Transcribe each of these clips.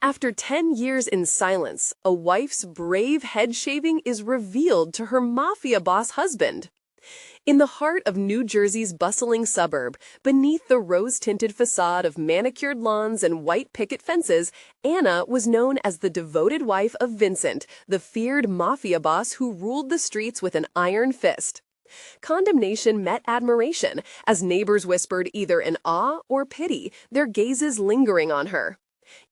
After 10 years in silence, a wife's brave head shaving is revealed to her mafia boss husband. In the heart of New Jersey's bustling suburb, beneath the rose-tinted facade of manicured lawns and white picket fences, Anna was known as the devoted wife of Vincent, the feared mafia boss who ruled the streets with an iron fist. Condemnation met admiration, as neighbors whispered either in awe or pity, their gazes lingering on her.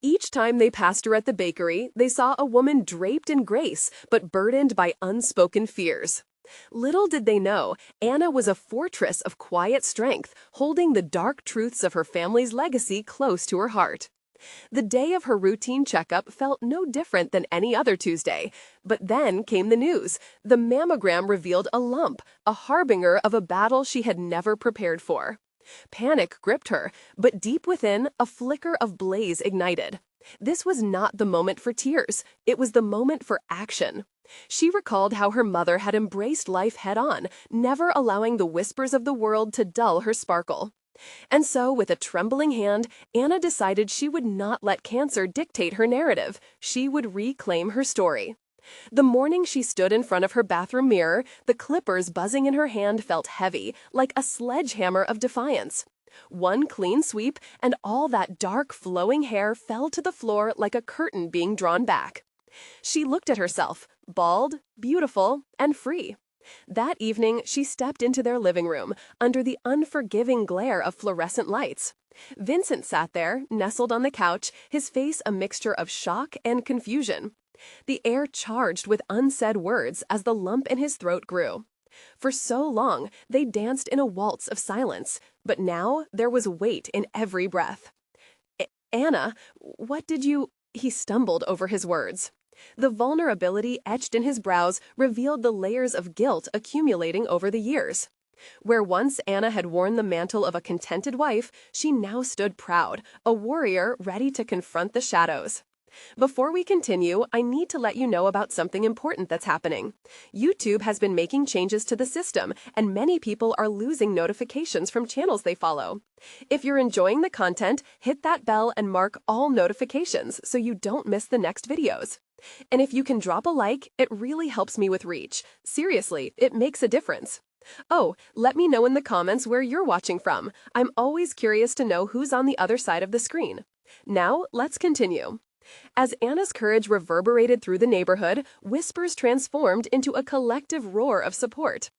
Each time they passed her at the bakery, they saw a woman draped in grace, but burdened by unspoken fears. Little did they know, Anna was a fortress of quiet strength, holding the dark truths of her family's legacy close to her heart. The day of her routine checkup felt no different than any other Tuesday. But then came the news. The mammogram revealed a lump, a harbinger of a battle she had never prepared for. Panic gripped her, but deep within, a flicker of blaze ignited. This was not the moment for tears. It was the moment for action. She recalled how her mother had embraced life head-on, never allowing the whispers of the world to dull her sparkle. And so, with a trembling hand, Anna decided she would not let cancer dictate her narrative. She would reclaim her story. The morning she stood in front of her bathroom mirror, the clippers buzzing in her hand felt heavy, like a sledgehammer of defiance. One clean sweep, and all that dark, flowing hair fell to the floor like a curtain being drawn back. She looked at herself, bald, beautiful, and free. That evening, she stepped into their living room, under the unforgiving glare of fluorescent lights. Vincent sat there, nestled on the couch, his face a mixture of shock and confusion. The air charged with unsaid words as the lump in his throat grew. For so long, they danced in a waltz of silence, but now there was weight in every breath. Anna, what did you—" He stumbled over his words. The vulnerability etched in his brows revealed the layers of guilt accumulating over the years. Where once Anna had worn the mantle of a contented wife, she now stood proud, a warrior ready to confront the shadows. Before we continue, I need to let you know about something important that's happening. YouTube has been making changes to the system, and many people are losing notifications from channels they follow. If you're enjoying the content, hit that bell and mark all notifications so you don't miss the next videos. And if you can drop a like, it really helps me with reach. Seriously, it makes a difference. Oh, let me know in the comments where you're watching from. I'm always curious to know who's on the other side of the screen. Now, let's continue. As Anna's courage reverberated through the neighborhood, whispers transformed into a collective roar of support.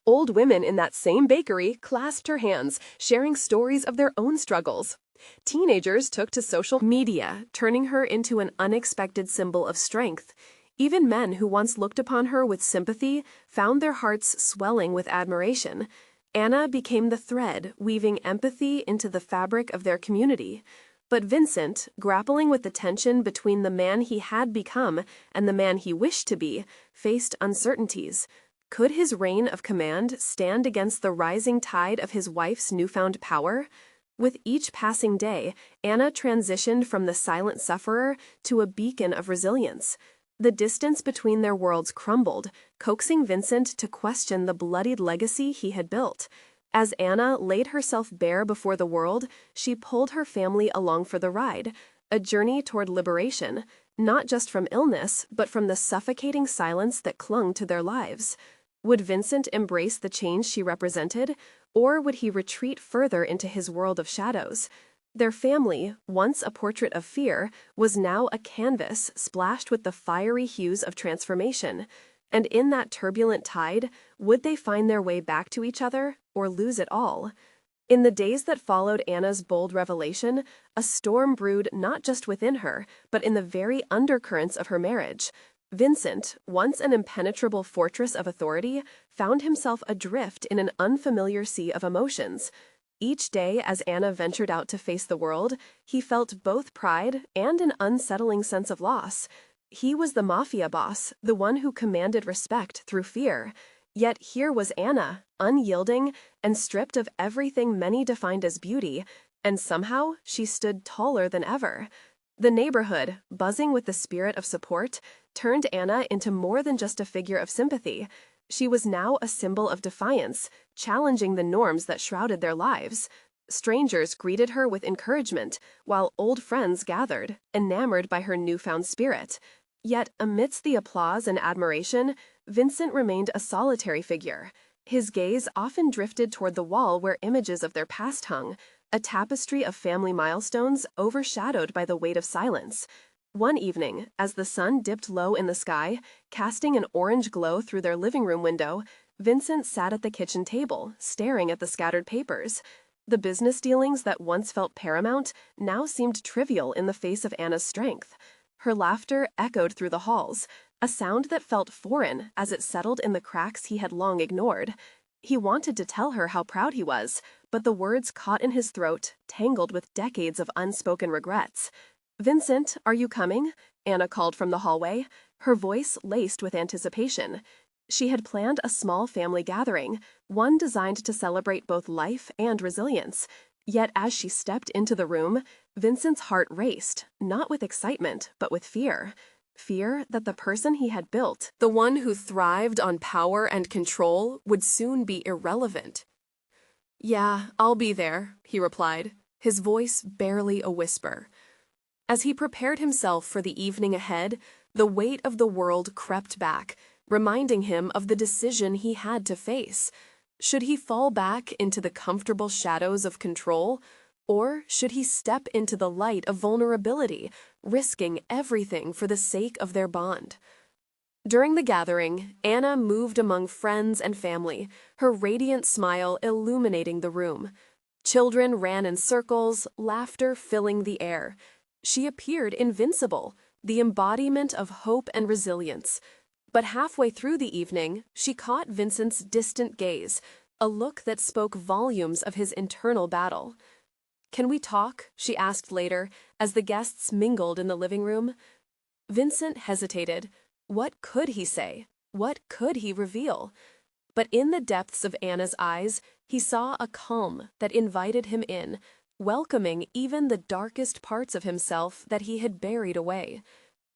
Old women in that same bakery clasped her hands, sharing stories of their own struggles. Teenagers took to social media, turning her into an unexpected symbol of strength. Even men who once looked upon her with sympathy found their hearts swelling with admiration. Anna became the thread, weaving empathy into the fabric of their community. But Vincent, grappling with the tension between the man he had become and the man he wished to be, faced uncertainties. Could his reign of command stand against the rising tide of his wife's newfound power? With each passing day, Anna transitioned from the silent sufferer to a beacon of resilience. The distance between their worlds crumbled, coaxing Vincent to question the bloodied legacy he had built. As Anna laid herself bare before the world, she pulled her family along for the ride, a journey toward liberation, not just from illness, but from the suffocating silence that clung to their lives. Would Vincent embrace the change she represented, or would he retreat further into his world of shadows? Their family, once a portrait of fear, was now a canvas splashed with the fiery hues of transformation. And in that turbulent tide, would they find their way back to each other, or lose it all? In the days that followed Anna's bold revelation, a storm brewed not just within her, but in the very undercurrents of her marriage. Vincent, once an impenetrable fortress of authority, found himself adrift in an unfamiliar sea of emotions. Each day, as Anna ventured out to face the world, he felt both pride and an unsettling sense of loss. He was the mafia boss, the one who commanded respect through fear. Yet here was Anna, unyielding and stripped of everything many defined as beauty, and somehow she stood taller than ever. The neighborhood, buzzing with the spirit of support, turned Anna into more than just a figure of sympathy. She was now a symbol of defiance, challenging the norms that shrouded their lives. Strangers greeted her with encouragement, while old friends gathered, enamored by her newfound spirit. Yet, amidst the applause and admiration, Vincent remained a solitary figure. His gaze often drifted toward the wall where images of their past hung, a tapestry of family milestones overshadowed by the weight of silence. One evening, as the sun dipped low in the sky, casting an orange glow through their living room window, Vincent sat at the kitchen table, staring at the scattered papers. The business dealings that once felt paramount now seemed trivial in the face of Anna's strength. Her laughter echoed through the halls, a sound that felt foreign as it settled in the cracks he had long ignored. He wanted to tell her how proud he was, but the words caught in his throat, tangled with decades of unspoken regrets. "Vincent, are you coming?" Anna called from the hallway, her voice laced with anticipation. She had planned a small family gathering, one designed to celebrate both life and resilience. Yet as she stepped into the room, Vincent's heart raced, not with excitement, but with fear. Fear that the person he had built, the one who thrived on power and control, would soon be irrelevant. "Yeah, I'll be there," he replied, his voice barely a whisper. As he prepared himself for the evening ahead, the weight of the world crept back, reminding him of the decision he had to face. Should he fall back into the comfortable shadows of control, or should he step into the light of vulnerability, risking everything for the sake of their bond? During the gathering, Anna moved among friends and family, her radiant smile illuminating the room. Children ran in circles, laughter filling the air. She appeared invincible, the embodiment of hope and resilience. But halfway through the evening, she caught Vincent's distant gaze, a look that spoke volumes of his internal battle. "Can we talk?" she asked later, as the guests mingled in the living room. Vincent hesitated. What could he say? What could he reveal? But in the depths of Anna's eyes, he saw a calm that invited him in, welcoming even the darkest parts of himself that he had buried away.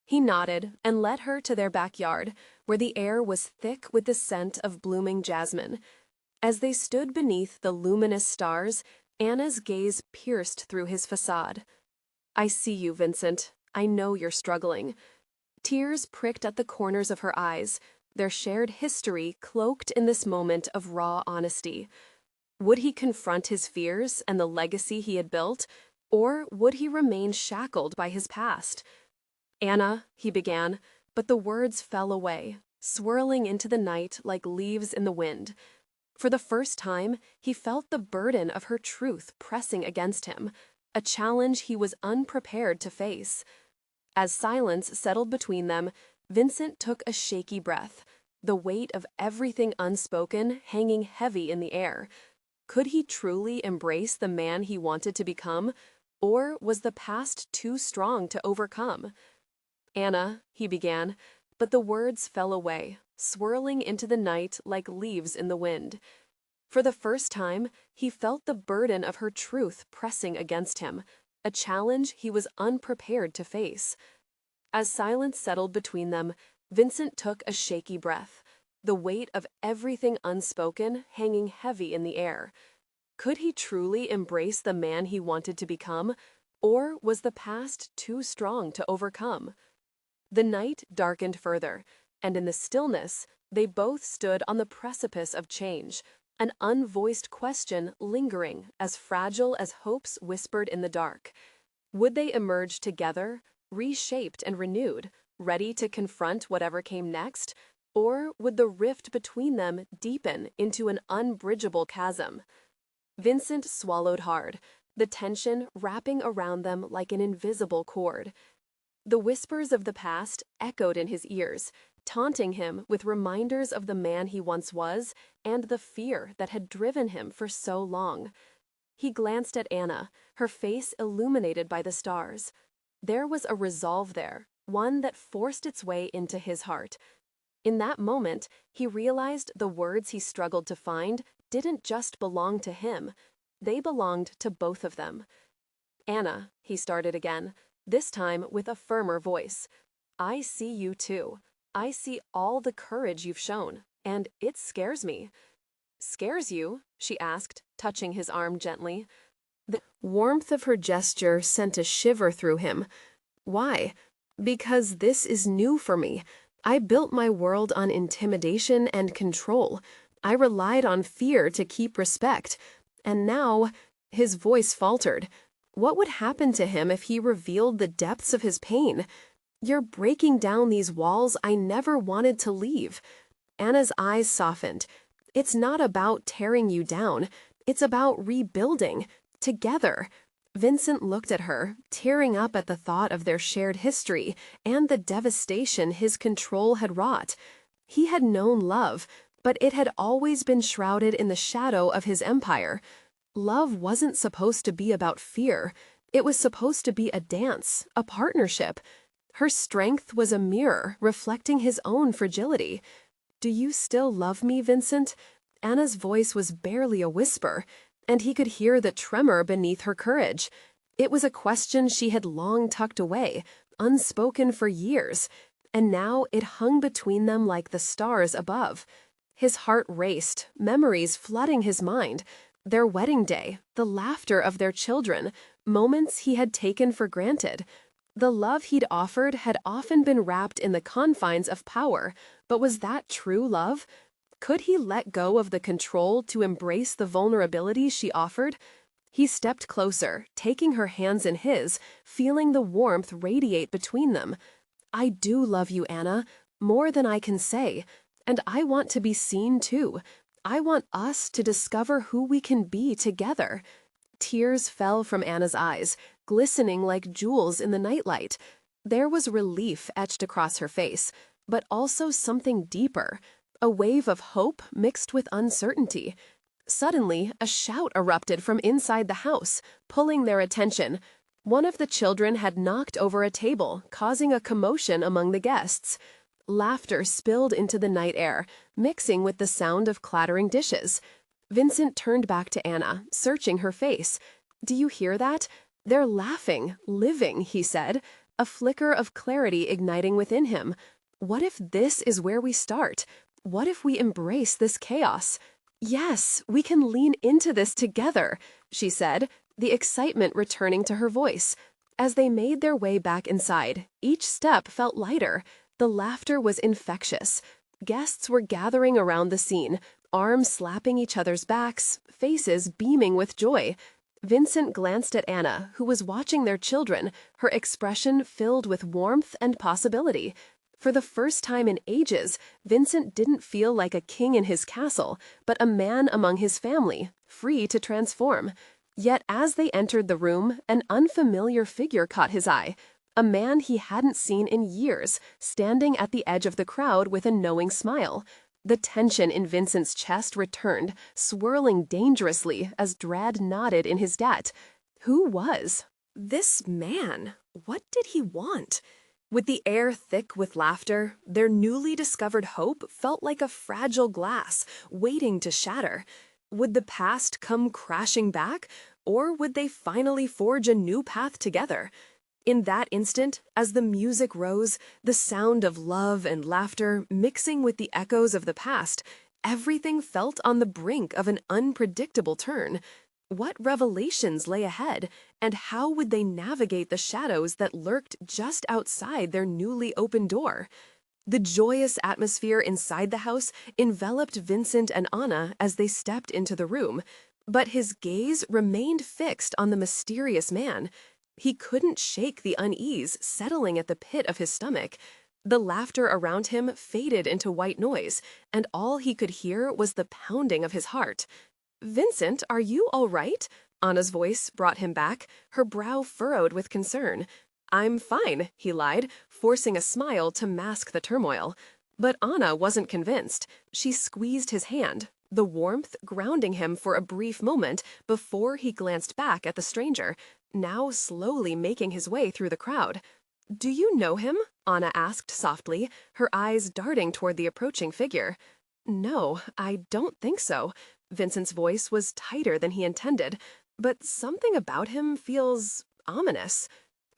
He nodded and led her to their backyard, where the air was thick with the scent of blooming jasmine. As they stood beneath the luminous stars, Anna's gaze pierced through his facade. "I see you, Vincent. I know you're struggling." Tears pricked at the corners of her eyes, their shared history cloaked in this moment of raw honesty. Would he confront his fears and the legacy he had built, or would he remain shackled by his past? "Anna," he began, but the words fell away, swirling into the night like leaves in the wind. For the first time, he felt the burden of her truth pressing against him, a challenge he was unprepared to face. As silence settled between them, Vincent took a shaky breath, the weight of everything unspoken hanging heavy in the air. Could he truly embrace the man he wanted to become, or was the past too strong to overcome? "Anna," he began, but the words fell away, swirling into the night like leaves in the wind. For the first time, he felt the burden of her truth pressing against him, a challenge he was unprepared to face. As silence settled between them, Vincent took a shaky breath, the weight of everything unspoken hanging heavy in the air. Could he truly embrace the man he wanted to become, or was the past too strong to overcome? The night darkened further, and in the stillness, they both stood on the precipice of change, an unvoiced question lingering as fragile as hopes whispered in the dark. Would they emerge together, reshaped and renewed, ready to confront whatever came next, or would the rift between them deepen into an unbridgeable chasm? Vincent swallowed hard, the tension wrapping around them like an invisible cord. The whispers of the past echoed in his ears, taunting him with reminders of the man he once was and the fear that had driven him for so long. He glanced at Anna, her face illuminated by the stars. There was a resolve there, one that forced its way into his heart. In that moment, he realized the words he struggled to find didn't just belong to him. They belonged to both of them. "Anna," he started again, this time with a firmer voice. "I see you too. I see all the courage you've shown, and it scares me." "Scares you?" she asked, touching his arm gently. The warmth of her gesture sent a shiver through him. Why? Because this is new for me. I built my world on intimidation and control. I relied on fear to keep respect. And now, his voice faltered. What would happen to him if he revealed the depths of his pain? You're breaking down these walls I never wanted to leave. Anna's eyes softened. It's not about tearing you down. It's about rebuilding. Together. Vincent looked at her, tearing up at the thought of their shared history and the devastation his control had wrought. He had known love, but it had always been shrouded in the shadow of his empire. Love wasn't supposed to be about fear. It was supposed to be a dance, a partnership. Her strength was a mirror reflecting his own fragility. "Do you still love me, Vincent?" Anna's voice was barely a whisper, and he could hear the tremor beneath her courage. It was a question she had long tucked away, unspoken for years, and now it hung between them like the stars above. His heart raced, memories flooding his mind. Their wedding day, the laughter of their children, moments he had taken for granted. The love he'd offered had often been wrapped in the confines of power, but was that true love? Could he let go of the control to embrace the vulnerability she offered? He stepped closer, taking her hands in his, feeling the warmth radiate between them. "I do love you, Anna, more than I can say, and I want to be seen too. I want us to discover who we can be together." Tears fell from Anna's eyes, glistening like jewels in the nightlight. There was relief etched across her face, but also something deeper. A wave of hope mixed with uncertainty. Suddenly, a shout erupted from inside the house, pulling their attention. One of the children had knocked over a table, causing a commotion among the guests. Laughter spilled into the night air, mixing with the sound of clattering dishes. Vincent turned back to Anna, searching her face. "Do you hear that? They're laughing, living," he said, a flicker of clarity igniting within him. What if this is where we start? What if we embrace this chaos? "Yes, we can lean into this together," she said, the excitement returning to her voice. As they made their way back inside, each step felt lighter. The laughter was infectious. Guests were gathering around the scene, arms slapping each other's backs, faces beaming with joy. Vincent glanced at Anna, who was watching their children, her expression filled with warmth and possibility. For the first time in ages, Vincent didn't feel like a king in his castle, but a man among his family, free to transform. Yet as they entered the room, an unfamiliar figure caught his eye. A man he hadn't seen in years, standing at the edge of the crowd with a knowing smile. The tension in Vincent's chest returned, swirling dangerously as Drad nodded in his debt. Who was this man? What did he want? With the air thick with laughter, their newly discovered hope felt like a fragile glass, waiting to shatter. Would the past come crashing back, or would they finally forge a new path together? In that instant, as the music rose, the sound of love and laughter mixing with the echoes of the past, everything felt on the brink of an unpredictable turn. What revelations lay ahead, and how would they navigate the shadows that lurked just outside their newly opened door? The joyous atmosphere inside the house enveloped Vincent and Anna as they stepped into the room, but his gaze remained fixed on the mysterious man. He couldn't shake the unease settling at the pit of his stomach. The laughter around him faded into white noise, and all he could hear was the pounding of his heart. "Vincent, are you all right?" Anna's voice brought him back, her brow furrowed with concern. "I'm fine," he lied, forcing a smile to mask the turmoil. But Anna wasn't convinced. She squeezed his hand, the warmth grounding him for a brief moment before he glanced back at the stranger, now slowly making his way through the crowd. "Do you know him?" Anna asked softly, her eyes darting toward the approaching figure. "No, I don't think so." Vincent's voice was tighter than he intended, but something about him feels ominous.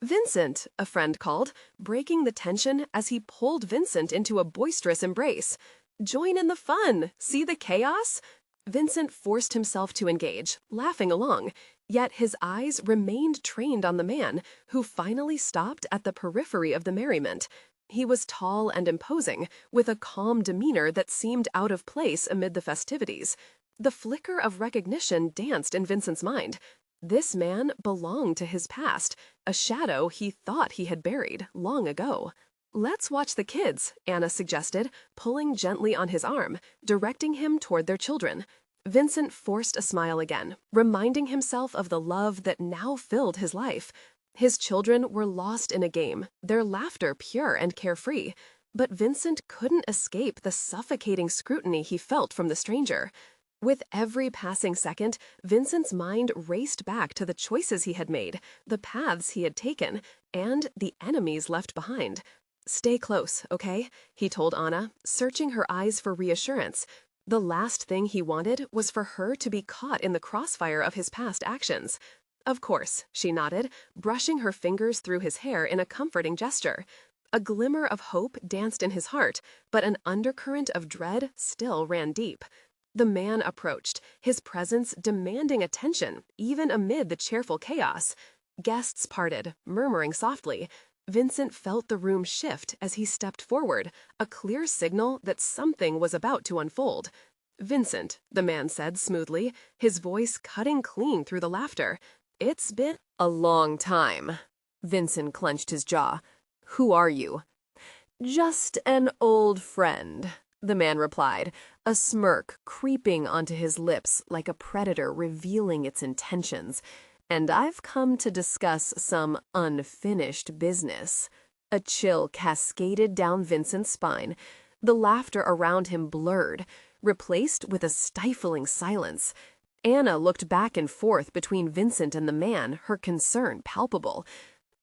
"Vincent," a friend called, breaking the tension as he pulled Vincent into a boisterous embrace. "Join in the fun! See the chaos?" Vincent forced himself to engage, laughing along. Yet his eyes remained trained on the man, who finally stopped at the periphery of the merriment. He was tall and imposing, with a calm demeanor that seemed out of place amid the festivities. The flicker of recognition danced in Vincent's mind. This man belonged to his past, a shadow he thought he had buried long ago. "Let's watch the kids," Anna suggested, pulling gently on his arm, directing him toward their children. Vincent forced a smile again, reminding himself of the love that now filled his life. His children were lost in a game, their laughter pure and carefree. But Vincent couldn't escape the suffocating scrutiny he felt from the stranger. With every passing second, Vincent's mind raced back to the choices he had made, the paths he had taken, and the enemies left behind. "Stay close, okay?" he told Anna, searching her eyes for reassurance. The last thing he wanted was for her to be caught in the crossfire of his past actions. "Of course," she nodded, brushing her fingers through his hair in a comforting gesture. A glimmer of hope danced in his heart, but an undercurrent of dread still ran deep. The man approached, his presence demanding attention, even amid the cheerful chaos. Guests parted, murmuring softly. Vincent felt the room shift as he stepped forward, a clear signal that something was about to unfold. "Vincent," the man said smoothly, his voice cutting clean through the laughter. "It's been a long time." Vincent clenched his jaw. "Who are you?" "Just an old friend," the man replied, a smirk creeping onto his lips like a predator revealing its intentions. "And I've come to discuss some unfinished business." A chill cascaded down Vincent's spine. The laughter around him blurred, replaced with a stifling silence. Anna looked back and forth between Vincent and the man, her concern palpable.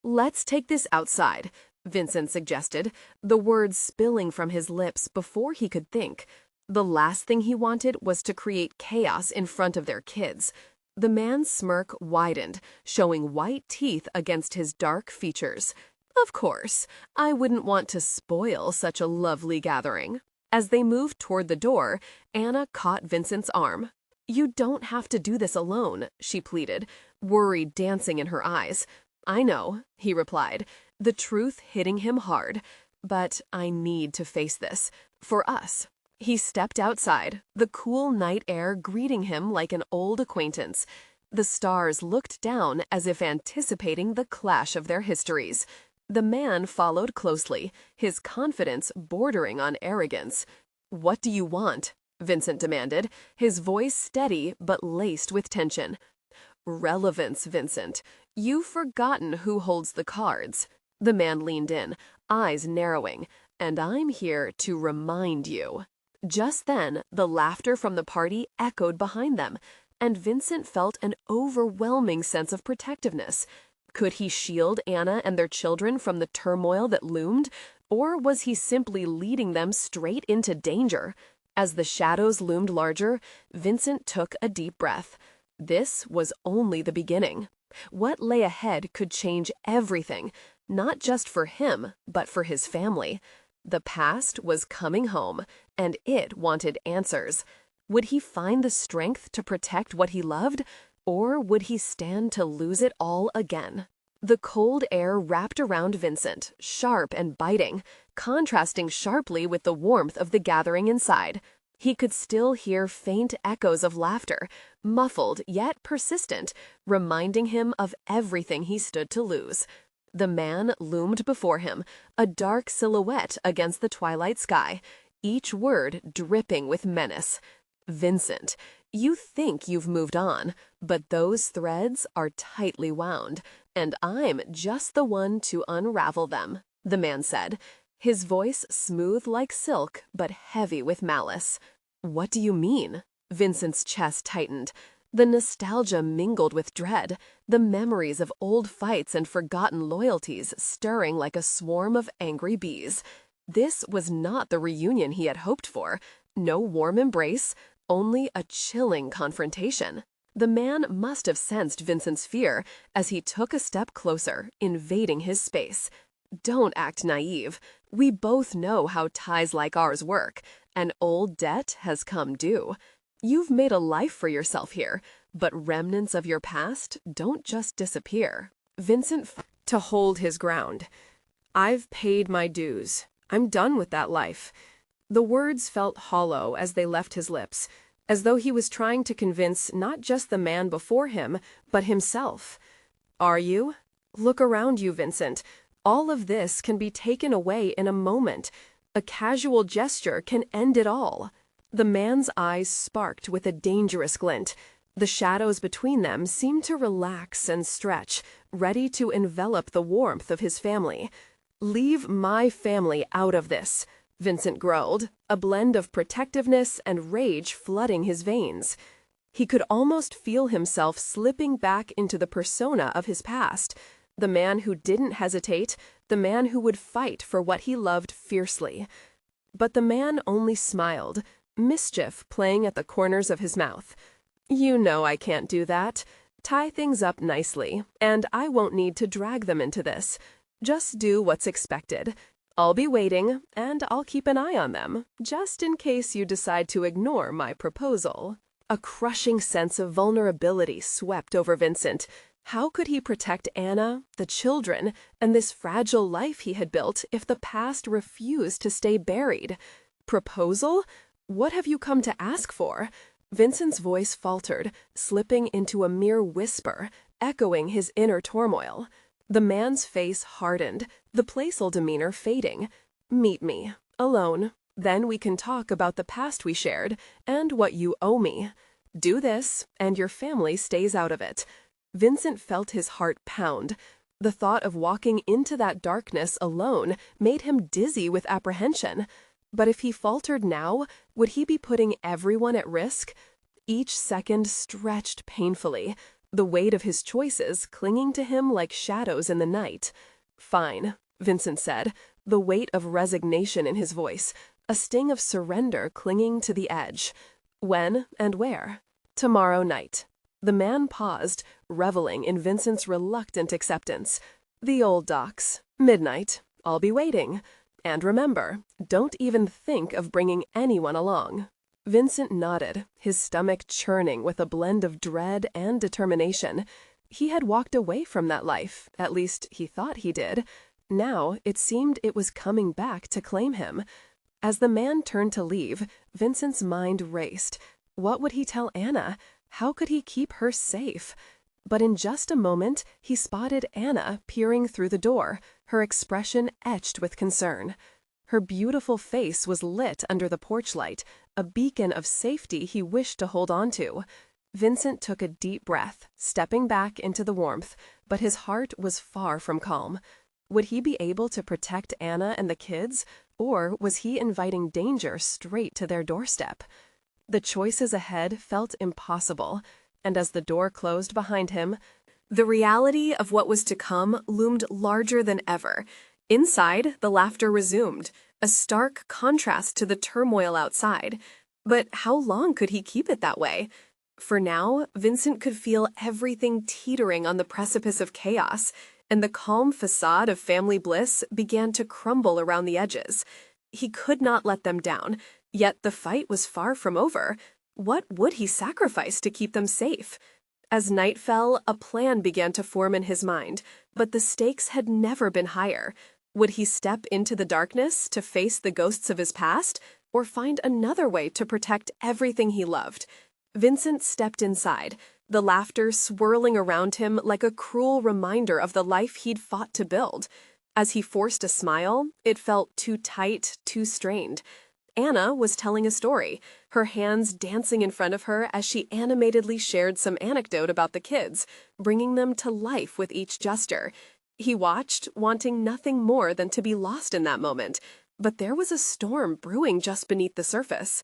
"Let's take this outside," Vincent suggested, the words spilling from his lips before he could think. The last thing he wanted was to create chaos in front of their kids. The man's smirk widened, showing white teeth against his dark features. "Of course, I wouldn't want to spoil such a lovely gathering." As they moved toward the door, Anna caught Vincent's arm. "You don't have to do this alone," she pleaded, worry dancing in her eyes. "I know," he replied, the truth hitting him hard. "But I need to face this. For us." He stepped outside, the cool night air greeting him like an old acquaintance. The stars looked down as if anticipating the clash of their histories. The man followed closely, his confidence bordering on arrogance. "What do you want?" Vincent demanded, his voice steady but laced with tension. "Relevance, Vincent. You've forgotten who holds the cards." The man leaned in, eyes narrowing. "And I'm here to remind you." Just then, the laughter from the party echoed behind them, and Vincent felt an overwhelming sense of protectiveness. Could he shield Anna and their children from the turmoil that loomed, or was he simply leading them straight into danger? As the shadows loomed larger, Vincent took a deep breath. This was only the beginning. What lay ahead could change everything, not just for him, but for his family. The past was coming home, and it wanted answers. Would he find the strength to protect what he loved, or would he stand to lose it all again? The cold air wrapped around Vincent, sharp and biting, contrasting sharply with the warmth of the gathering inside. He could still hear faint echoes of laughter, muffled yet persistent, reminding him of everything he stood to lose. The man loomed before him, a dark silhouette against the twilight sky, each word dripping with menace. "Vincent, you think you've moved on, but those threads are tightly wound, and I'm just the one to unravel them," the man said, his voice smooth like silk but heavy with malice. "What do you mean?" Vincent's chest tightened. The nostalgia mingled with dread, the memories of old fights and forgotten loyalties stirring like a swarm of angry bees. This was not the reunion he had hoped for. No warm embrace, only a chilling confrontation. The man must have sensed Vincent's fear as he took a step closer, invading his space. "Don't act naive. We both know how ties like ours work. An old debt has come due. You've made a life for yourself here. But remnants of your past don't just disappear. Vincent to hold his ground. I've paid my dues. I'm done with that life. The words felt hollow as they left his lips, as though he was trying to convince not just the man before him, but himself. Are you? Look around you, Vincent. All of this can be taken away in a moment. A casual gesture can end it all. The man's eyes sparked with a dangerous glint. The shadows between them seemed to relax and stretch, ready to envelop the warmth of his family. Leave my family out of this, Vincent growled, a blend of protectiveness and rage flooding his veins. He could almost feel himself slipping back into the persona of his past, the man who didn't hesitate, the man who would fight for what he loved fiercely. But the man only smiled, mischief playing at the corners of his mouth. You know I can't do that. Tie things up nicely, and I won't need to drag them into this. Just do what's expected. I'll be waiting, and I'll keep an eye on them, just in case you decide to ignore my proposal. A crushing sense of vulnerability swept over Vincent. How could he protect Anna, the children, and this fragile life he had built if the past refused to stay buried? Proposal? What have you come to ask for? Vincent's voice faltered, slipping into a mere whisper, echoing his inner turmoil. The man's face hardened, the playful demeanor fading. Meet me, alone. Then we can talk about the past we shared and what you owe me. Do this, and your family stays out of it. Vincent felt his heart pound. The thought of walking into that darkness alone made him dizzy with apprehension. But if he faltered now, would he be putting everyone at risk? Each second stretched painfully, the weight of his choices clinging to him like shadows in the night. Fine, Vincent said, the weight of resignation in his voice, a sting of surrender clinging to the edge. When and where? Tomorrow night. The man paused, reveling in Vincent's reluctant acceptance. The old docks. Midnight. I'll be waiting. And remember, don't even think of bringing anyone along. Vincent nodded, his stomach churning with a blend of dread and determination. He had walked away from that life, at least he thought he did. Now it seemed it was coming back to claim him. As the man turned to leave, Vincent's mind raced. What would he tell Anna? How could he keep her safe? But in just a moment, he spotted Anna peering through the door, her expression etched with concern. Her beautiful face was lit under the porch light, a beacon of safety he wished to hold on to. Vincent took a deep breath, stepping back into the warmth, but his heart was far from calm. Would he be able to protect Anna and the kids, or was he inviting danger straight to their doorstep? The choices ahead felt impossible, and as the door closed behind him, the reality of what was to come loomed larger than ever. Inside, the laughter resumed, a stark contrast to the turmoil outside. But how long could he keep it that way? For now, Vincent could feel everything teetering on the precipice of chaos, and the calm facade of family bliss began to crumble around the edges. He could not let them down, yet the fight was far from over. What would he sacrifice to keep them safe? As night fell, a plan began to form in his mind, but the stakes had never been higher. Would he step into the darkness to face the ghosts of his past, or find another way to protect everything he loved? Vincent stepped inside, the laughter swirling around him like a cruel reminder of the life he'd fought to build. As he forced a smile, it felt too tight, too strained. Anna was telling a story, her hands dancing in front of her as she animatedly shared some anecdote about the kids, bringing them to life with each gesture. He watched, wanting nothing more than to be lost in that moment, but there was a storm brewing just beneath the surface.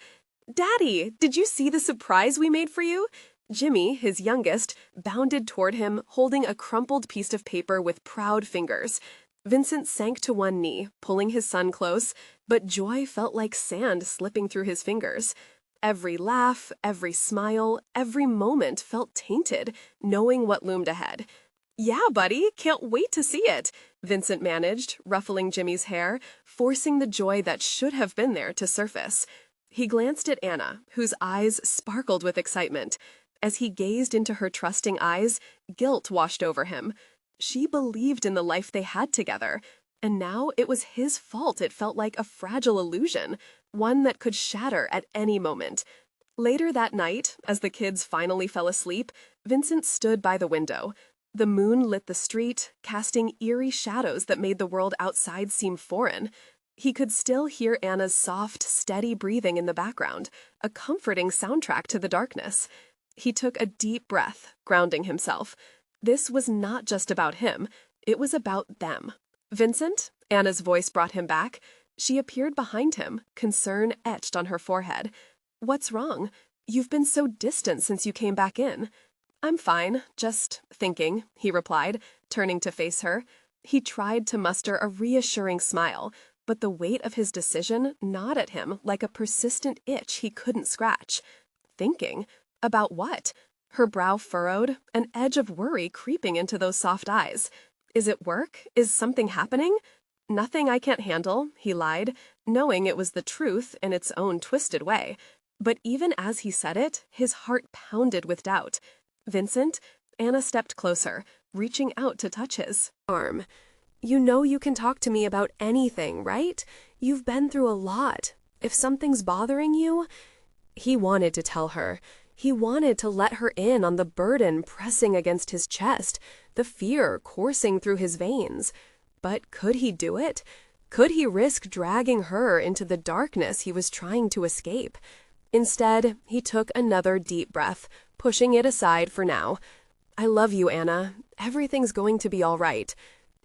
"Daddy, did you see the surprise we made for you?" Jimmy, his youngest, bounded toward him, holding a crumpled piece of paper with proud fingers. Vincent sank to one knee, pulling his son close, but joy felt like sand slipping through his fingers. Every laugh, every smile, every moment felt tainted, knowing what loomed ahead. "Yeah, buddy, can't wait to see it," Vincent managed, ruffling Jimmy's hair, forcing the joy that should have been there to surface. He glanced at Anna, whose eyes sparkled with excitement. As he gazed into her trusting eyes, guilt washed over him. She believed in the life they had together, and now it was his fault. It felt like a fragile illusion, one that could shatter at any moment. Later that night, as the kids finally fell asleep, Vincent stood by the window. The moon lit the street, casting eerie shadows that made the world outside seem foreign. He could still hear Anna's soft, steady breathing in the background, a comforting soundtrack to the darkness. He took a deep breath, grounding himself. This was not just about him. It was about them. "Vincent?" Anna's voice brought him back. She appeared behind him, concern etched on her forehead. "What's wrong? You've been so distant since you came back in." "I'm fine, just thinking," he replied, turning to face her. He tried to muster a reassuring smile, but the weight of his decision gnawed at him like a persistent itch he couldn't scratch. Thinking? About what? Her brow furrowed, an edge of worry creeping into those soft eyes. "Is it work? Is something happening?" "Nothing I can't handle," he lied, knowing it was the truth in its own twisted way. But even as he said it, his heart pounded with doubt. "Vincent?" Anna stepped closer, reaching out to touch his arm. "You know you can talk to me about anything, right? You've been through a lot. If something's bothering you—" He wanted to tell her. He wanted to let her in on the burden pressing against his chest, the fear coursing through his veins. But could he do it? Could he risk dragging her into the darkness he was trying to escape? Instead, he took another deep breath, pushing it aside for now. "I love you, Anna. Everything's going to be all right."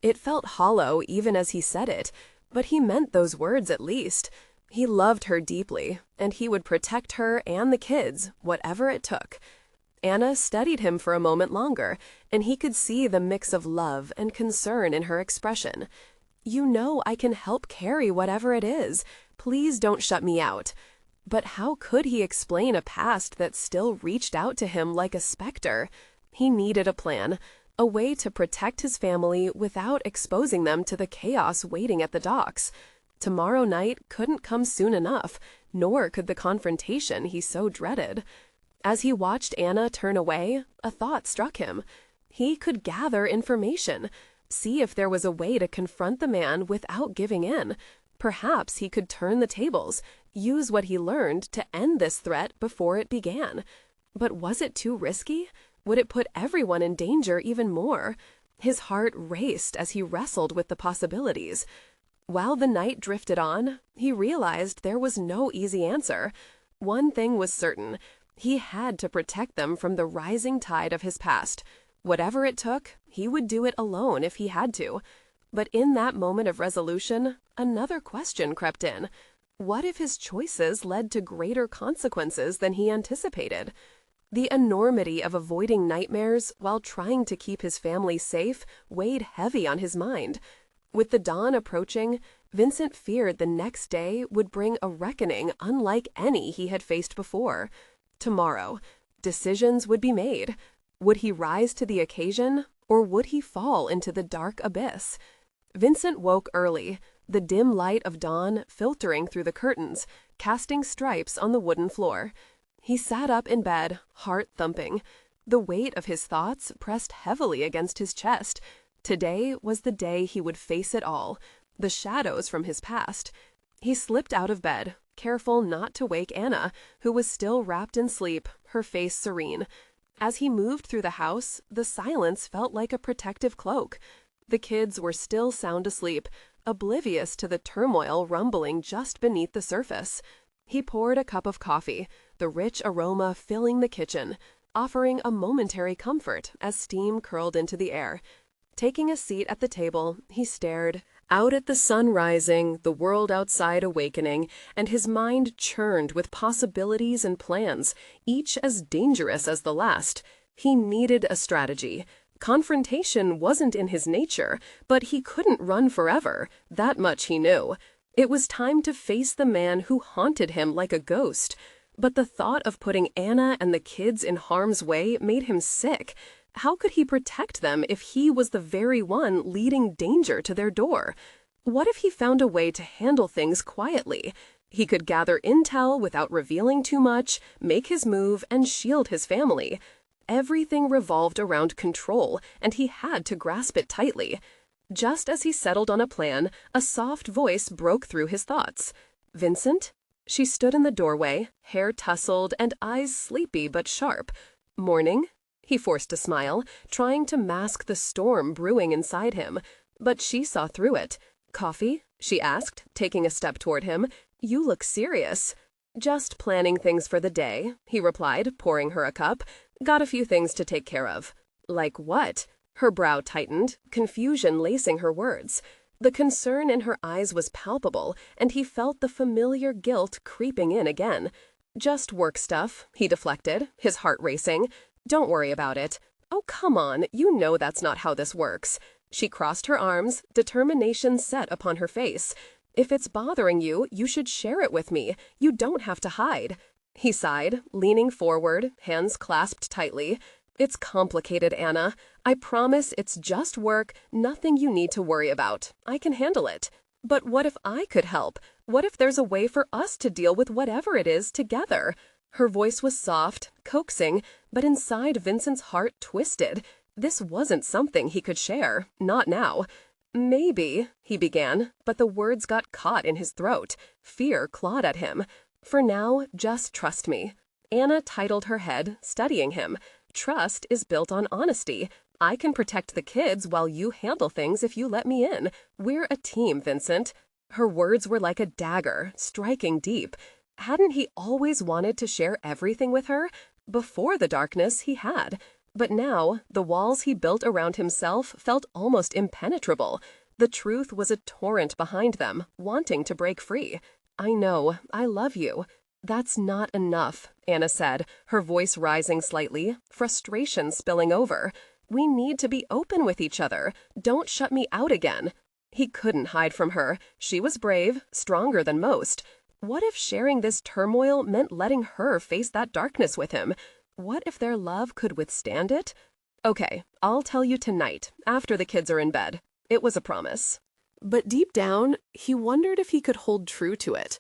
It felt hollow even as he said it, but he meant those words at least. He loved her deeply, and he would protect her and the kids, whatever it took. Anna studied him for a moment longer, and he could see the mix of love and concern in her expression. "You know I can help carry whatever it is. Please don't shut me out." But how could he explain a past that still reached out to him like a specter? He needed a plan, a way to protect his family without exposing them to the chaos waiting at the docks. Tomorrow night couldn't come soon enough, nor could the confrontation he so dreaded. As he watched Anna turn away, a thought struck him. He could gather information, see if there was a way to confront the man without giving in. Perhaps he could turn the tables, use what he learned to end this threat before it began. But was it too risky? Would it put everyone in danger even more? His heart raced as he wrestled with the possibilities. While the night drifted on, he realized there was no easy answer. One thing was certain. He had to protect them from the rising tide of his past. Whatever it took, he would do it alone if he had to. But in that moment of resolution, another question crept in. What if his choices led to greater consequences than he anticipated? The enormity of avoiding nightmares while trying to keep his family safe weighed heavy on his mind. With the dawn approaching, Vincent feared the next day would bring a reckoning unlike any he had faced before. Tomorrow, decisions would be made. Would he rise to the occasion, or would he fall into the dark abyss? Vincent woke early, the dim light of dawn filtering through the curtains, casting stripes on the wooden floor. He sat up in bed, heart thumping. The weight of his thoughts pressed heavily against his chest. Today was the day he would face it all, the shadows from his past. He slipped out of bed, careful not to wake Anna, who was still wrapped in sleep, her face serene. As he moved through the house, the silence felt like a protective cloak. The kids were still sound asleep, oblivious to the turmoil rumbling just beneath the surface. He poured a cup of coffee, the rich aroma filling the kitchen, offering a momentary comfort as steam curled into the air. Taking a seat at the table, he stared out at the sun rising, the world outside awakening, and his mind churned with possibilities and plans, each as dangerous as the last. He needed a strategy. Confrontation wasn't in his nature, but he couldn't run forever. That much he knew. It was time to face the man who haunted him like a ghost. But the thought of putting Anna and the kids in harm's way made him sick. How could he protect them if he was the very one leading danger to their door? What if he found a way to handle things quietly? He could gather intel without revealing too much, make his move, and shield his family. Everything revolved around control, and he had to grasp it tightly. Just as he settled on a plan, a soft voice broke through his thoughts. "Vincent?" She stood in the doorway, hair tousled and eyes sleepy but sharp. "Morning?" He forced a smile, trying to mask the storm brewing inside him. But she saw through it. "Coffee?" she asked, taking a step toward him. "You look serious." "Just planning things for the day," he replied, pouring her a cup. "Got a few things to take care of." "Like what?" Her brow tightened, confusion lacing her words. The concern in her eyes was palpable, and he felt the familiar guilt creeping in again. "Just work stuff," he deflected, his heart racing. "Don't worry about it." "Oh, come on, you know that's not how this works." She crossed her arms, determination set upon her face. "If it's bothering you, you should share it with me. You don't have to hide." He sighed, leaning forward, hands clasped tightly. "It's complicated, Anna. I promise it's just work, nothing you need to worry about. I can handle it." "But what if I could help? What if there's a way for us to deal with whatever it is together?" Her voice was soft, coaxing, but inside Vincent's heart twisted. This wasn't something he could share, not now. "Maybe," he began, but the words got caught in his throat. Fear clawed at him. "For now, just trust me." Anna titled her head, studying him. "Trust is built on honesty. I can protect the kids while you handle things if you let me in. We're a team, Vincent." Her words were like a dagger, striking deep. Hadn't he always wanted to share everything with her? Before the darkness, he had. But now, the walls he built around himself felt almost impenetrable. The truth was a torrent behind them, wanting to break free. "I know, I love you." "That's not enough," Anna said, her voice rising slightly, frustration spilling over. "We need to be open with each other. Don't shut me out again." He couldn't hide from her. She was brave, stronger than most. What if sharing this turmoil meant letting her face that darkness with him? What if their love could withstand it? "Okay, I'll tell you tonight, after the kids are in bed." It was a promise. But deep down, he wondered if he could hold true to it.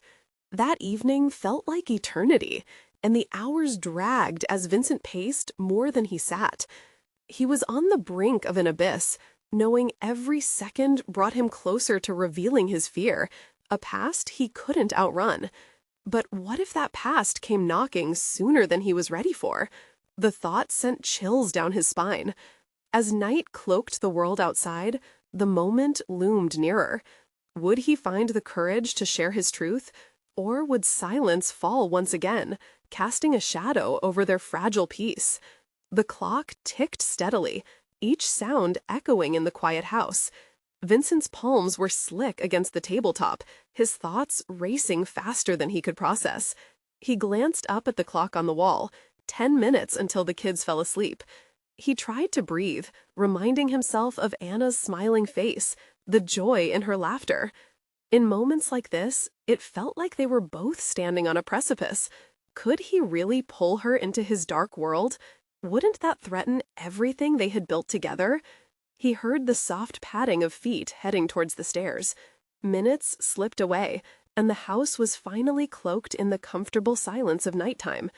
That evening felt like eternity, and the hours dragged as Vincent paced more than he sat. He was on the brink of an abyss, knowing every second brought him closer to revealing his fear, a past he couldn't outrun. But what if that past came knocking sooner than he was ready for? The thought sent chills down his spine. As night cloaked the world outside, the moment loomed nearer. Would he find the courage to share his truth? Or would silence fall once again, casting a shadow over their fragile peace? The clock ticked steadily, each sound echoing in the quiet house. Vincent's palms were slick against the tabletop, his thoughts racing faster than he could process. He glanced up at the clock on the wall, 10 minutes until the kids fell asleep. He tried to breathe, reminding himself of Anna's smiling face, the joy in her laughter. In moments like this, it felt like they were both standing on a precipice. Could he really pull her into his dark world? Wouldn't that threaten everything they had built together? He heard the soft padding of feet heading towards the stairs. Minutes slipped away, and the house was finally cloaked in the comfortable silence of nighttime.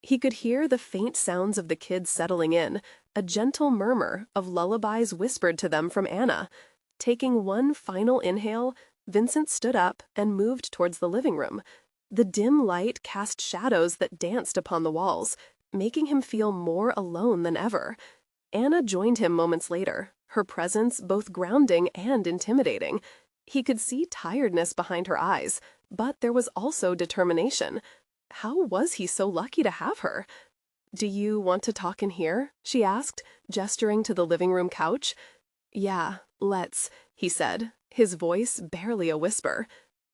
He could hear the faint sounds of the kids settling in, a gentle murmur of lullabies whispered to them from Anna. Taking one final inhale, Vincent stood up and moved towards the living room. The dim light cast shadows that danced upon the walls, making him feel more alone than ever. Anna joined him moments later, her presence both grounding and intimidating. He could see tiredness behind her eyes, but there was also determination. How was he so lucky to have her? "Do you want to talk in here?" she asked, gesturing to the living room couch. "Yeah, let's," he said, his voice barely a whisper.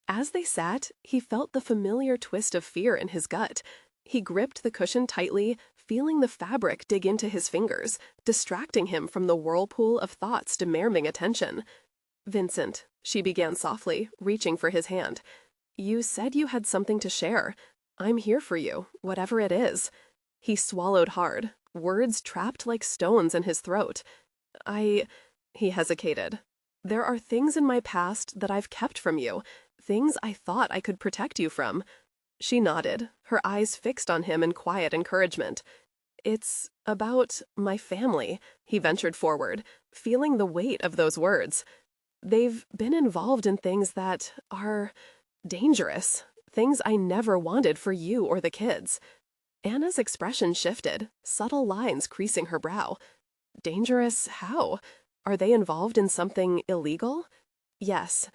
As they sat, he felt the familiar twist of fear in his gut. He gripped the cushion tightly, feeling the fabric dig into his fingers, distracting him from the whirlpool of thoughts demanding attention. "Vincent," she began softly, reaching for his hand. "You said you had something to share. I'm here for you, whatever it is." He swallowed hard, words trapped like stones in his throat. He hesitated. "There are things in my past that I've kept from you, things I thought I could protect you from." She nodded, her eyes fixed on him in quiet encouragement. "It's about my family," he ventured forward, feeling the weight of those words. "They've been involved in things that are dangerous, things I never wanted for you or the kids." Anna's expression shifted, subtle lines creasing her brow. "Dangerous how? Are they involved in something illegal?" "Yes."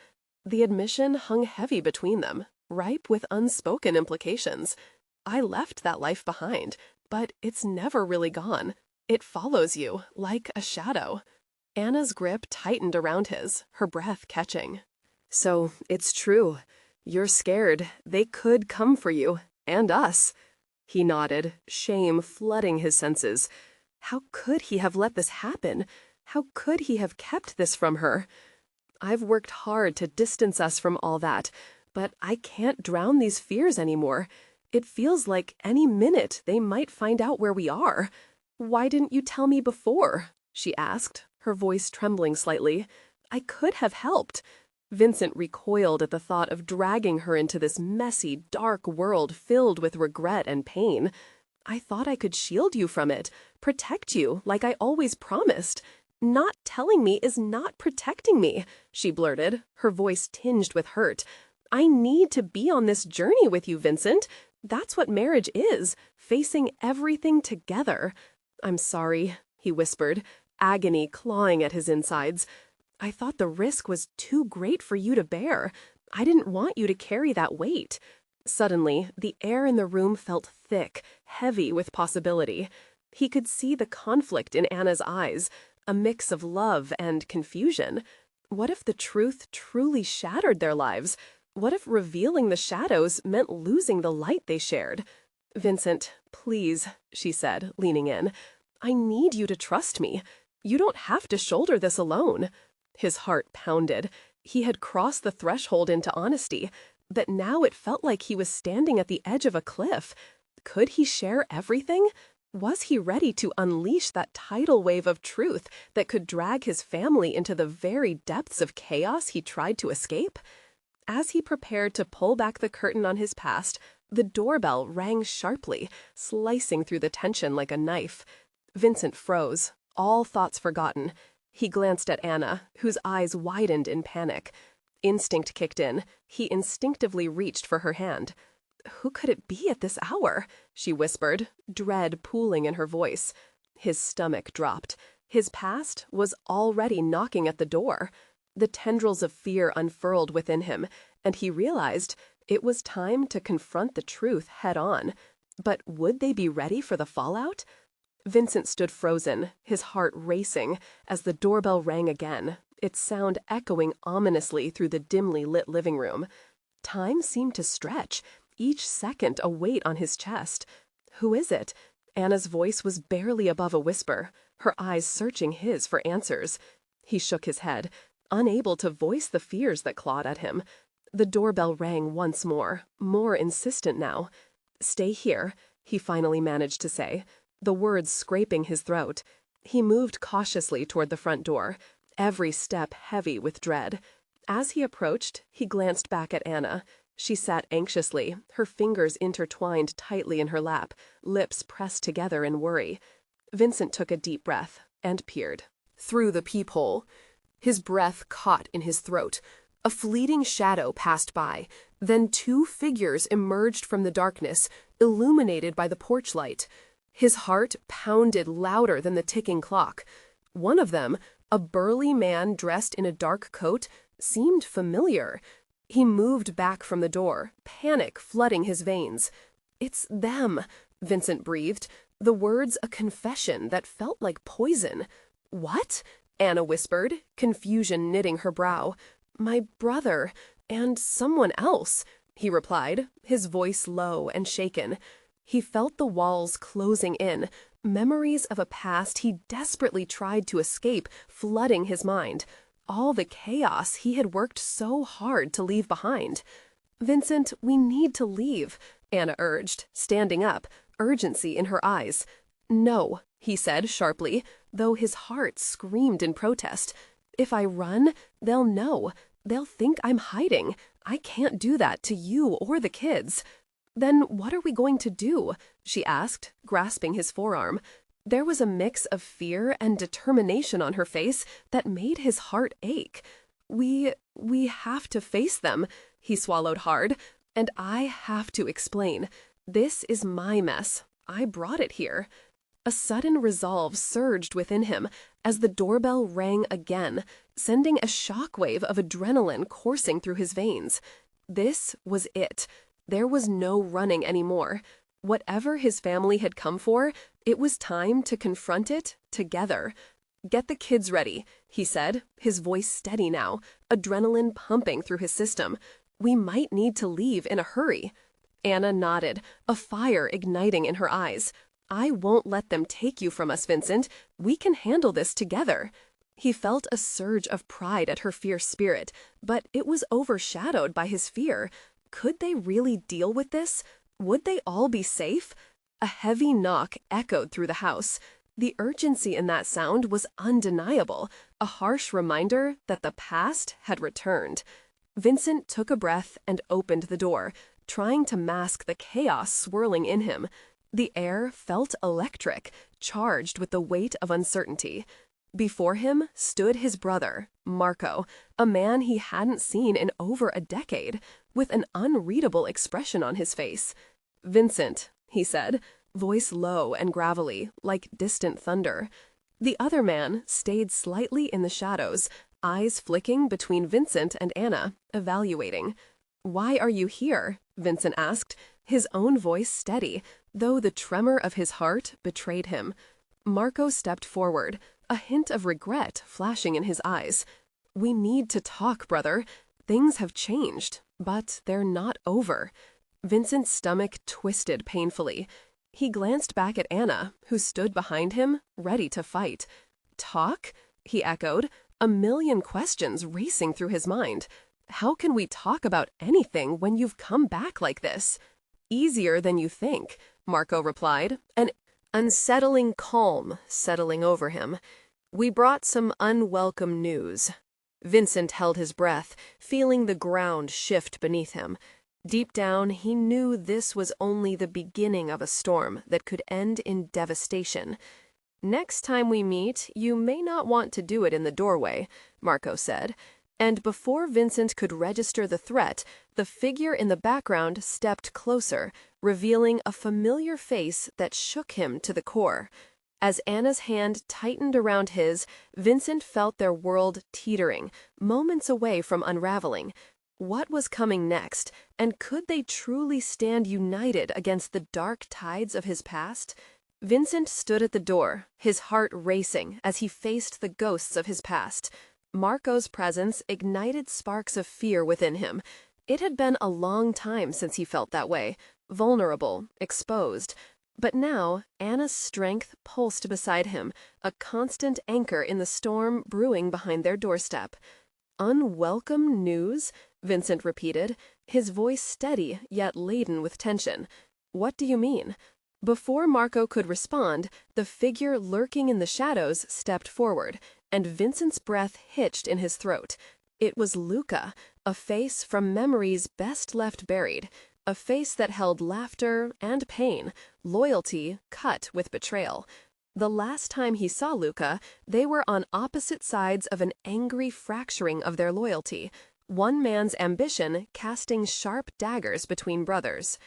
The admission hung heavy between them, ripe with unspoken implications. "I left that life behind, but it's never really gone. It follows you, like a shadow." Anna's grip tightened around his, her breath catching. "So it's true. You're scared. They could come for you. And us." He nodded, shame flooding his senses. How could he have let this happen? How could he have kept this from her? "I've worked hard to distance us from all that, but I can't drown these fears anymore. It feels like any minute they might find out where we are." "Why didn't you tell me before?" she asked, her voice trembling slightly. "I could have helped." Vincent recoiled at the thought of dragging her into this messy, dark world filled with regret and pain. "I thought I could shield you from it, protect you like I always promised." "Not telling me is not protecting me," she blurted, her voice tinged with hurt. "I need to be on this journey with you, Vincent. That's what marriage is, facing everything together." "I'm sorry," he whispered, agony clawing at his insides. "I thought the risk was too great for you to bear. I didn't want you to carry that weight." Suddenly, the air in the room felt thick, heavy with possibility. He could see the conflict in Anna's eyes, a mix of love and confusion. What if the truth truly shattered their lives? What if revealing the shadows meant losing the light they shared? "Vincent, please," she said, leaning in. "I need you to trust me. You don't have to shoulder this alone." His heart pounded. He had crossed the threshold into honesty, but now it felt like he was standing at the edge of a cliff. Could he share everything? Was he ready to unleash that tidal wave of truth that could drag his family into the very depths of chaos he tried to escape? As he prepared to pull back the curtain on his past, the doorbell rang sharply, slicing through the tension like a knife. Vincent froze, all thoughts forgotten. He glanced at Anna, whose eyes widened in panic. Instinct kicked in. He instinctively reached for her hand. "Who could it be at this hour?" she whispered, dread pooling in her voice. His stomach dropped. His past was already knocking at the door. The tendrils of fear unfurled within him, and he realized it was time to confront the truth head on. But would they be ready for the fallout? Vincent stood frozen, his heart racing, as the doorbell rang again, its sound echoing ominously through the dimly lit living room. Time seemed to stretch, each second a weight on his chest. "Who is it?" Anna's voice was barely above a whisper, her eyes searching his for answers. He shook his head, unable to voice the fears that clawed at him. The doorbell rang once more insistent now. "Stay here," he finally managed to say, the words scraping his throat. He moved cautiously toward the front door, every step heavy with dread. As he approached, he glanced back at Anna. She sat anxiously, her fingers intertwined tightly in her lap, lips pressed together in worry. Vincent took a deep breath and peered through the peephole. His breath caught in his throat. A fleeting shadow passed by, then two figures emerged from the darkness, illuminated by the porch light. His heart pounded louder than the ticking clock. One of them, a burly man dressed in a dark coat, seemed familiar. He moved back from the door, panic flooding his veins. "It's them," Vincent breathed, the words a confession that felt like poison. "What?" Anna whispered, confusion knitting her brow. "My brother, and someone else," he replied, his voice low and shaken. He felt the walls closing in, memories of a past he desperately tried to escape flooding his mind. All the chaos he had worked so hard to leave behind. "Vincent, we need to leave," Anna urged, standing up, urgency in her eyes. "No," he said sharply, though his heart screamed in protest. "If I run, they'll know. They'll think I'm hiding. I can't do that to you or the kids." "Then what are we going to do?" she asked, grasping his forearm. There was a mix of fear and determination on her face that made his heart ache. We have to face them," he swallowed hard. "And I have to explain. This is my mess. I brought it here." A sudden resolve surged within him as the doorbell rang again, sending a shockwave of adrenaline coursing through his veins. This was it. There was no running anymore. Whatever his family had come for, it was time to confront it together. "Get the kids ready," he said, his voice steady now, adrenaline pumping through his system. "We might need to leave in a hurry." Anna nodded, a fire igniting in her eyes. "I won't let them take you from us, Vincent. We can handle this together." He felt a surge of pride at her fierce spirit, but it was overshadowed by his fear. Could they really deal with this? Would they all be safe? A heavy knock echoed through the house. The urgency in that sound was undeniable, a harsh reminder that the past had returned. Vincent took a breath and opened the door, trying to mask the chaos swirling in him. The air felt electric, charged with the weight of uncertainty. Before him stood his brother, Marco, a man he hadn't seen in over a decade, with an unreadable expression on his face. "Vincent," he said, voice low and gravelly, like distant thunder. The other man stayed slightly in the shadows, eyes flicking between Vincent and Anna, evaluating. "Why are you here?" Vincent asked, his own voice steady, though the tremor of his heart betrayed him. Marco stepped forward, a hint of regret flashing in his eyes. "We need to talk, brother. Things have changed, but they're not over." Vincent's stomach twisted painfully. He glanced back at Anna, who stood behind him, ready to fight. "Talk?" he echoed, a million questions racing through his mind. "How can we talk about anything when you've come back like this?" "Easier than you think," Marco replied, an unsettling calm settling over him. "We brought some unwelcome news." Vincent held his breath, feeling the ground shift beneath him. Deep down, he knew this was only the beginning of a storm that could end in devastation. "Next time we meet, you may not want to do it in the doorway," Marco said. And before Vincent could register the threat, the figure in the background stepped closer, revealing a familiar face that shook him to the core. As Anna's hand tightened around his, Vincent felt their world teetering, moments away from unraveling. What was coming next, and could they truly stand united against the dark tides of his past? Vincent stood at the door, his heart racing as he faced the ghosts of his past. Marco's presence ignited sparks of fear within him. It had been a long time since he felt that way, vulnerable, exposed. But now, Anna's strength pulsed beside him, a constant anchor in the storm brewing behind their doorstep. "Unwelcome news?" Vincent repeated, his voice steady yet laden with tension. "What do you mean?" Before Marco could respond, the figure lurking in the shadows stepped forward, and Vincent's breath hitched in his throat. It was Luca, a face from memories best left buried, a face that held laughter and pain, loyalty cut with betrayal. The last time he saw Luca, they were on opposite sides of an angry fracturing of their loyalty, one man's ambition casting sharp daggers between brothers.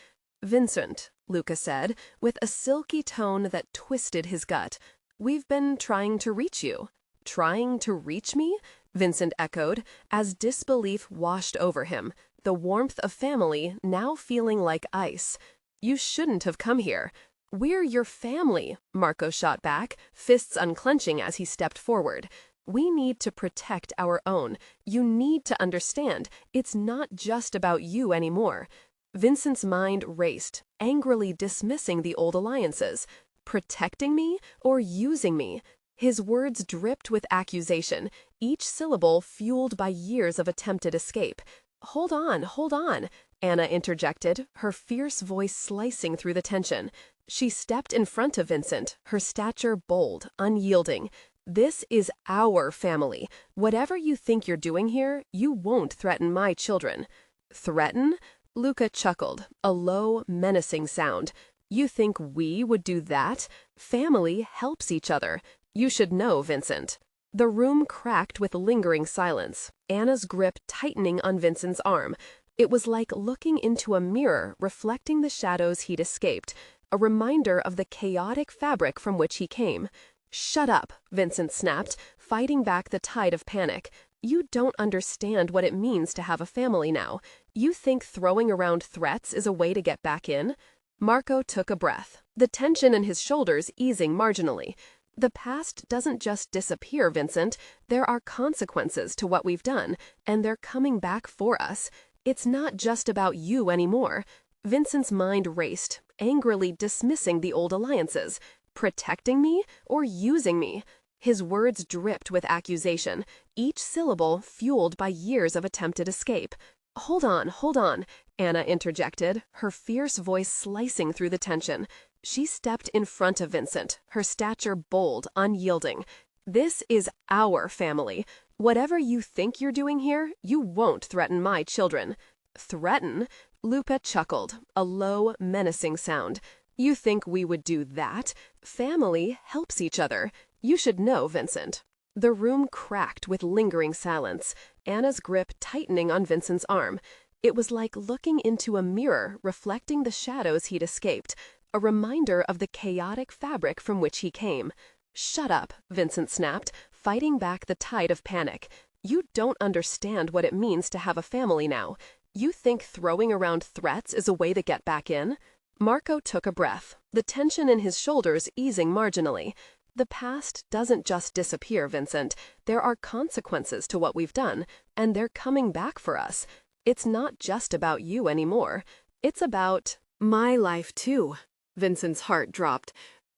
"Vincent," Luca said, with a silky tone that twisted his gut, "we've been trying to reach you." "Trying to reach me?" Vincent echoed, as disbelief washed over him, the warmth of family now feeling like ice. "You shouldn't have come here." "We're your family," Marco shot back, fists unclenching as he stepped forward. "We need to protect our own. You need to understand, it's not just about you anymore." Vincent's mind raced, angrily dismissing the old alliances. Protecting me or using me? His words dripped with accusation, each syllable fueled by years of attempted escape. Hold on," Anna interjected, her fierce voice slicing through the tension. She stepped in front of Vincent, her stature bold, unyielding. "This is our family. Whatever you think you're doing here, you won't threaten my children." Threaten? Luca chuckled, a low, menacing sound. You think we would do that? Family helps each other. You should know, Vincent. The room cracked with lingering silence, Anna's grip tightening on Vincent's arm. It was like looking into a mirror reflecting the shadows he'd escaped, a reminder of the chaotic fabric from which he came. Shut up, Vincent snapped, fighting back the tide of panic. You don't understand what it means to have a family now. You think throwing around threats is a way to get back in? Marco took a breath, the tension in his shoulders easing marginally. The past doesn't just disappear, Vincent. There are consequences to what we've done, and they're coming back for us. It's not just about you anymore. Vincent's mind raced, angrily dismissing the old alliances. Protecting me or using me? His words dripped with accusation, each syllable fueled by years of attempted escape. Hold on, Anna interjected, her fierce voice slicing through the tension. She stepped in front of Vincent, her stature bold, unyielding. This is our family. Whatever you think you're doing here, you won't threaten my children. Threaten? Luca chuckled, a low, menacing sound. You think we would do that? Family helps each other. You should know, Vincent. The room cracked with lingering silence, Anna's grip tightening on Vincent's arm. It was like looking into a mirror reflecting the shadows he'd escaped, a reminder of the chaotic fabric from which he came. Shut up, Vincent snapped, fighting back the tide of panic. You don't understand what it means to have a family now. You think throwing around threats is a way to get back in? Marco took a breath, the tension in his shoulders easing marginally. The past doesn't just disappear, Vincent. There are consequences to what we've done, and they're coming back for us. It's not just about you anymore. It's about my life, too. Vincent's heart dropped.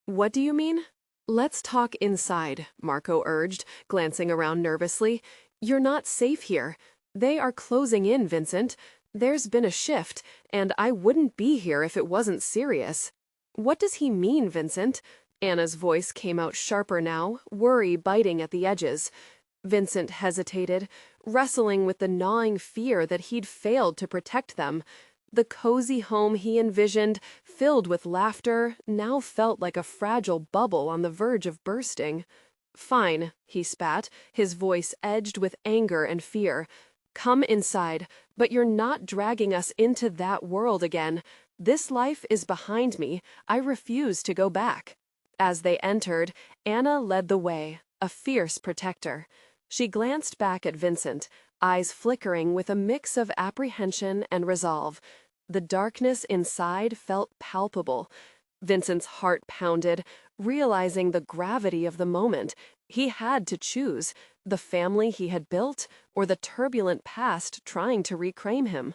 What do you mean? Let's talk inside, Marco urged, glancing around nervously. You're not safe here. They are closing in, Vincent. There's been a shift, and I wouldn't be here if it wasn't serious. What does he mean, Vincent? Anna's voice came out sharper now, worry biting at the edges. Vincent hesitated, wrestling with the gnawing fear that he'd failed to protect them. The cozy home he envisioned, filled with laughter, now felt like a fragile bubble on the verge of bursting. Fine, he spat, his voice edged with anger and fear. Come inside, but you're not dragging us into that world again. This life is behind me. I refuse to go back. As they entered, Anna led the way, a fierce protector. She glanced back at Vincent, eyes flickering with a mix of apprehension and resolve. The darkness inside felt palpable. Vincent's heart pounded, realizing the gravity of the moment. He had to choose, the family he had built or the turbulent past trying to reclaim him.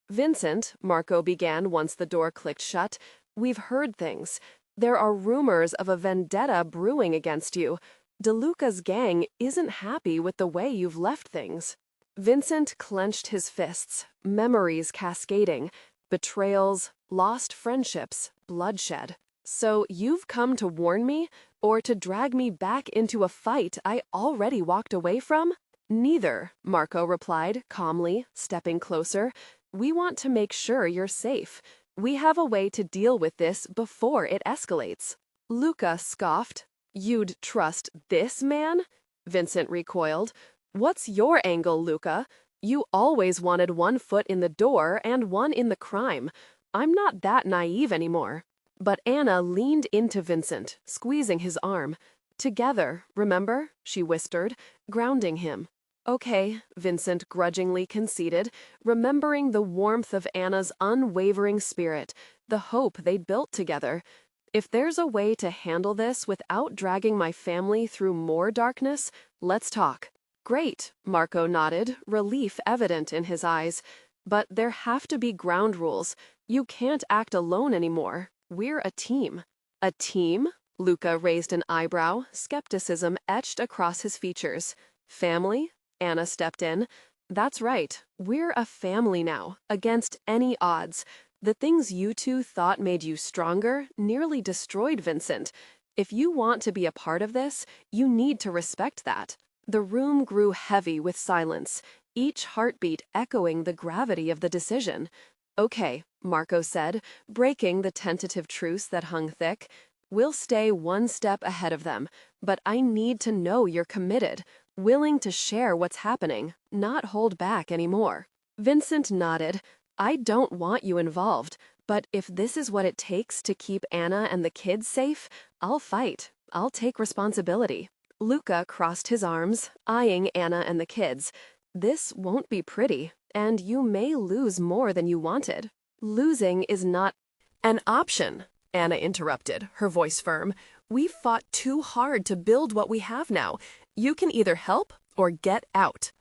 Vincent, Marco began once the door clicked shut, we've heard things. There are rumors of a vendetta brewing against you. DeLuca's gang isn't happy with the way you've left things. Vincent clenched his fists, memories cascading, betrayals, lost friendships, bloodshed. So you've come to warn me, or to drag me back into a fight I already walked away from? Neither, Marco replied calmly, stepping closer. We want to make sure you're safe. We have a way to deal with this before it escalates. Luca scoffed. You'd trust this man? Vincent recoiled. What's your angle, Luca? You always wanted one foot in the door and one in the crime. I'm not that naive anymore. But Anna leaned into Vincent, squeezing his arm. Together, remember? She whispered, grounding him. Okay, Vincent grudgingly conceded, remembering the warmth of Anna's unwavering spirit, the hope they'd built together. If there's a way to handle this without dragging my family through more darkness, let's talk. Great, Marco nodded, relief evident in his eyes. But there have to be ground rules. You can't act alone anymore. We're a team. A team? Luca raised an eyebrow, skepticism etched across his features. Family? Anna stepped in. That's right. We're a family now, against any odds. The things you two thought made you stronger nearly destroyed Vincent. If you want to be a part of this, you need to respect that. The room grew heavy with silence. each heartbeat echoing the gravity of the decision. "Okay," Marco said, breaking the tentative truce that hung thick. "We'll stay one step ahead of them, but I need to know you're committed, willing to share what's happening, not hold back anymore." Vincent nodded. "I don't want you involved, but if this is what it takes to keep Anna and the kids safe, I'll fight. I'll take responsibility." Luca crossed his arms, eyeing Anna and the kids. "This won't be pretty, and you may lose more than you wanted." "Losing is not an option," Anna interrupted, her voice firm. "We've fought too hard to build what we have now. You can either help or get out."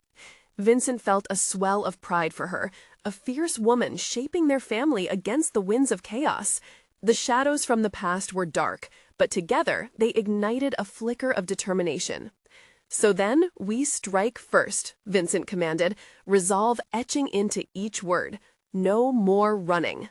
Vincent felt a swell of pride for her, a fierce woman shaping their family against the winds of chaos. The shadows from the past were dark, but together they ignited a flicker of determination. "So then, we strike first," Vincent commanded, resolve etching into each word. "No more running."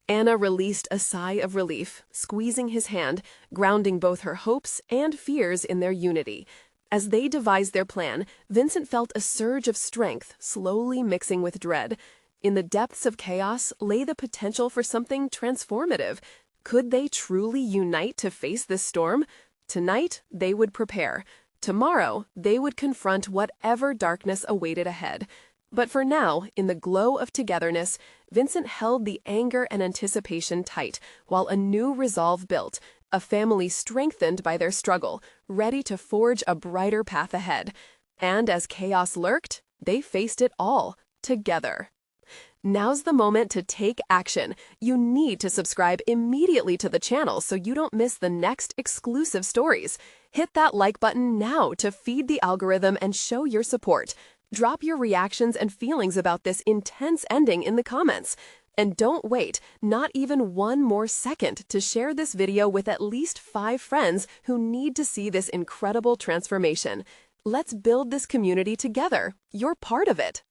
Anna released a sigh of relief, squeezing his hand, grounding both her hopes and fears in their unity. As they devised their plan, Vincent felt a surge of strength slowly mixing with dread. In the depths of chaos lay the potential for something transformative. Could they truly unite to face this storm? Tonight, they would prepare. Tomorrow, they would confront whatever darkness awaited ahead. But for now, in the glow of togetherness, Vincent held the anger and anticipation tight, while a new resolve built, a family strengthened by their struggle, ready to forge a brighter path ahead. And as chaos lurked, they faced it all, together. Now's the moment to take action. You need to subscribe immediately to the channel so you don't miss the next exclusive stories. Hit that like button now to feed the algorithm and show your support. Drop your reactions and feelings about this intense ending in the comments. And don't wait, not even one more second, to share this video with at least 5 friends who need to see this incredible transformation. Let's build this community together. You're part of it.